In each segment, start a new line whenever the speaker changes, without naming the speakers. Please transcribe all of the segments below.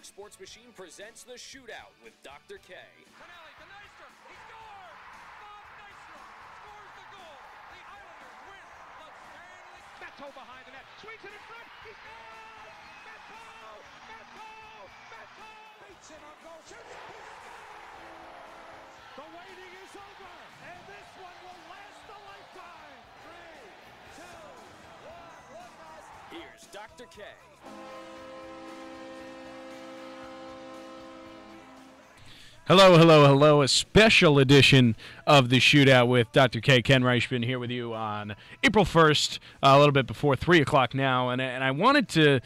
Sports Machine presents The Shootout with Dr. K.
Finale to Nystrom. He scored! Bob Nystrom scores the goal. The Islanders win the Stanley. Beto behind the net. Swings it in front. He scores! Beto! Beto! Beto! Beats it on goal. Shoots. He scores! The waiting is over, and this one will last a lifetime. 3, 2, 1. Look us.
Here's Dr. K.
Hello, hello, hello. A special edition of The Shootout with Dr. K. Ken Reichman here with you on April 1st, a little bit before 3 o'clock now. And I wanted to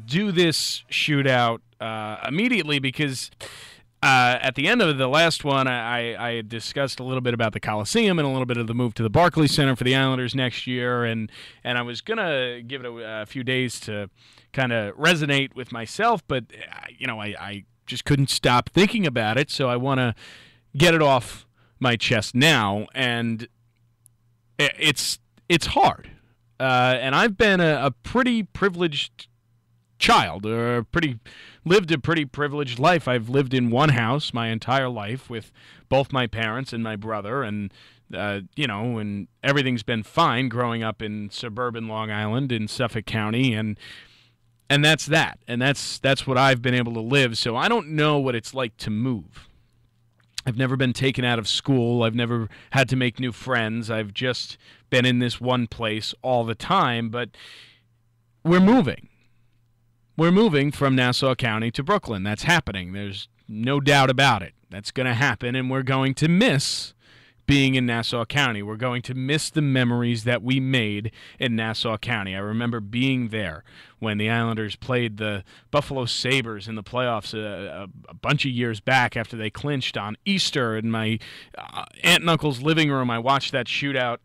do this shootout immediately because at the end of the last one, I discussed a little bit about the Coliseum and a little bit of the move to the Barclays Center for the Islanders next year. And I was going to give it a few days to kind of resonate with myself, but, I just couldn't stop thinking about it, so I want to get it off my chest now, and it's hard. And I've been a pretty privileged child, or lived a pretty privileged life. I've lived in one house my entire life with both my parents and my brother, and and everything's been fine growing up in suburban Long Island in Suffolk County, and that's that. And that's what I've been able to live. So I don't know what it's like to move. I've never been taken out of school. I've never had to make new friends. I've just been in this one place all the time. But we're moving. We're moving from Nassau County to Brooklyn. That's happening. There's no doubt about it. That's going to happen, and we're going to miss being in Nassau County. We're going to miss the memories that we made in Nassau County. I remember being there when the Islanders played the Buffalo Sabres in the playoffs a bunch of years back after they clinched on Easter in my aunt and uncle's living room. I watched that shootout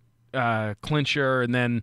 clincher, and then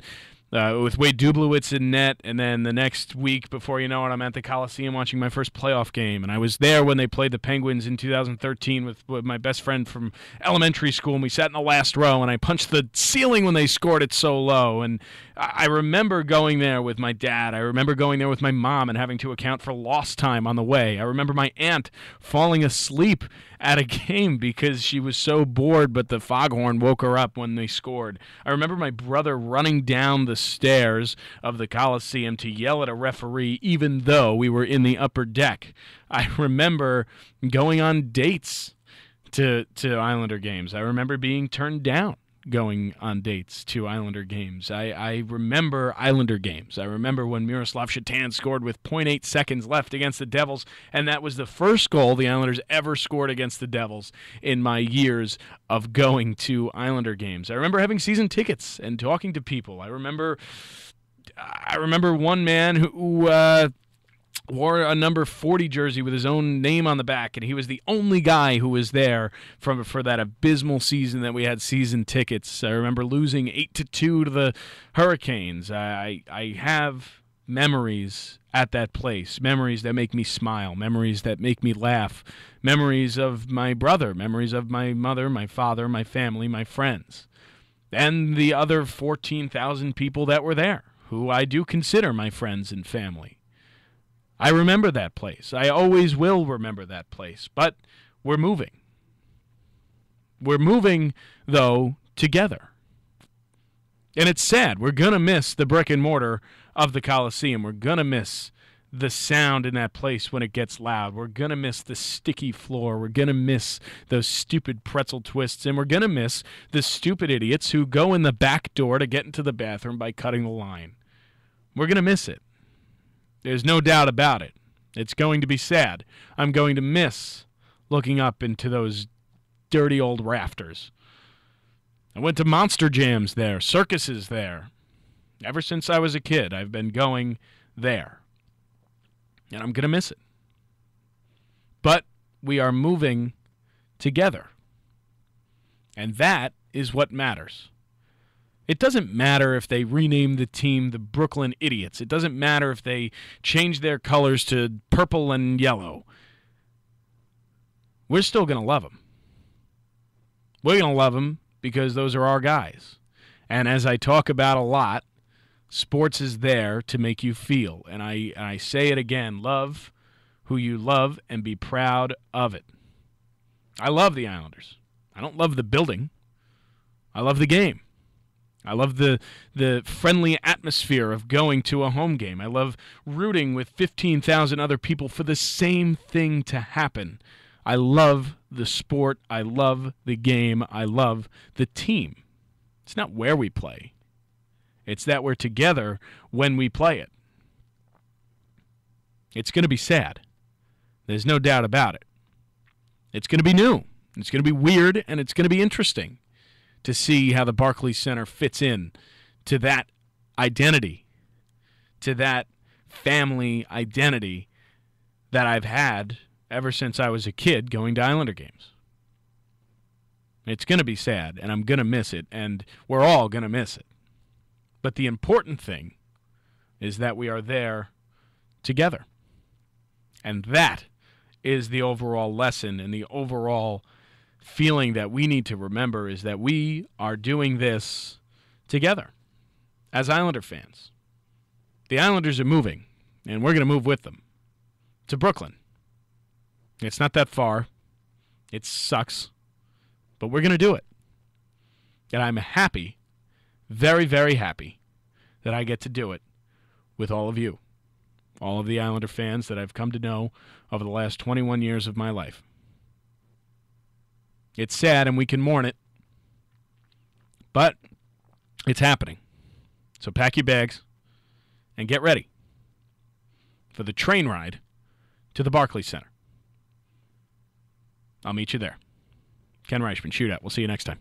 with Wade Dublowitz in net, and then the next week, before you know it, I'm at the Coliseum watching my first playoff game. And I was there when they played the Penguins in 2013 with my best friend from elementary school, and we sat in the last row, and I punched the ceiling when they scored it so low. And I remember going there with my dad. I remember going there with my mom and having to account for lost time on the way. I remember my aunt falling asleep at a game because she was so bored, but the foghorn woke her up when they scored. I remember my brother running down the stairs of the Coliseum to yell at a referee even though we were in the upper deck. I remember going on dates to Islander games. I remember being turned down going on dates to Islander games. I remember Islander games. I remember when Miroslav Shatan scored with 0.8 seconds left against the Devils, and that was the first goal the Islanders ever scored against the Devils in my years of going to Islander games. I remember having season tickets and talking to people. I remember one man who wore a number 40 jersey with his own name on the back, and he was the only guy who was there for that abysmal season that we had season tickets. I remember losing 8-2 to the Hurricanes. I have memories at that place, memories that make me smile, memories that make me laugh, memories of my brother, memories of my mother, my father, my family, my friends, and the other 14,000 people that were there, who I do consider my friends and family. I remember that place. I always will remember that place. But we're moving. We're moving, though, together. And it's sad. We're going to miss the brick and mortar of the Coliseum. We're going to miss the sound in that place when it gets loud. We're going to miss the sticky floor. We're going to miss those stupid pretzel twists. And we're going to miss the stupid idiots who go in the back door to get into the bathroom by cutting the line. We're going to miss it. There's no doubt about it. It's going to be sad. I'm going to miss looking up into those dirty old rafters. I went to monster jams there, circuses there. Ever since I was a kid, I've been going there. And I'm going to miss it. But we are moving together. And that is what matters. It doesn't matter if they rename the team the Brooklyn Idiots. It doesn't matter if they change their colors to purple and yellow. We're still going to love them. We're going to love them because those are our guys. And as I talk about a lot, sports is there to make you feel. And I say it again, love who you love and be proud of it. I love the Islanders. I don't love the building. I love the game. I love the friendly atmosphere of going to a home game. I love rooting with 15,000 other people for the same thing to happen. I love the sport. I love the game. I love the team. It's not where we play. It's that we're together when we play it. It's going to be sad. There's no doubt about it. It's going to be new. It's going to be weird, and it's going to be interesting to see how the Barclays Center fits in to that identity, to that family identity that I've had ever since I was a kid going to Islander games. It's going to be sad, and I'm going to miss it, and we're all going to miss it. But the important thing is that we are there together. And that is the overall lesson, and the overall feeling that we need to remember is that we are doing this together as Islander fans. The Islanders are moving, and we're going to move with them to Brooklyn. It's not that far. It sucks, but we're going to do it. And I'm happy, very, very happy that I get to do it with all of you, all of the Islander fans that I've come to know over the last 21 years of my life. It's sad, and we can mourn it, but it's happening. So pack your bags and get ready for the train ride to the Barclays Center. I'll meet you there. Ken Reichman, Shootout. We'll see you next time.